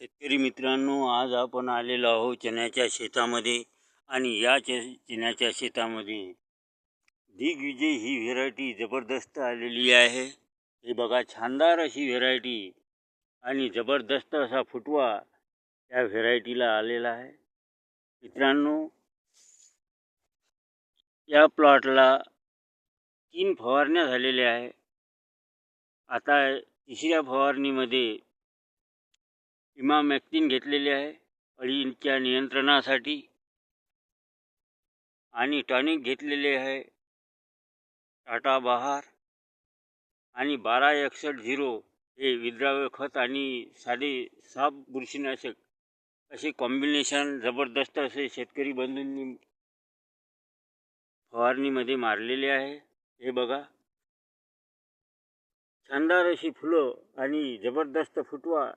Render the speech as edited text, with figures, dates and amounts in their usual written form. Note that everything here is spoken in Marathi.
शेतकरी मित्रांनो, आज आपण आलेलो आहोत चण्याच्या शेतामध्ये. आणि या चण्याच्या शेतामध्ये दिग्विजय ही व्हेरायटी जबरदस्त आलेली आहे. हे बघा, शानदार अशी व्हेरायटी आणि जबरदस्त असा फुटवा या व्हेरायटीला आलेला आहे. मित्रांनो, या प्लॉटला 3 फवारण्या झालेल्या आहे. आता तिसऱ्या फवारणीमध्ये इमामॅक्टिन घेतलेले आहे अळीच्या नियंत्रणासाठी, आणि टॉनिक घेतलेले आहे टाटा बहार, आणि 1261 हे विद्राव्य खत आणि साधे साफ बुरशीनाशक असे कॉम्बिनेशन जबरदस्त असे शेतकरी बंधूंनी फवारणीमध्ये मारलेले आहे. हे बघा, शानदार अशी फुलं आणि जबरदस्त फुटवा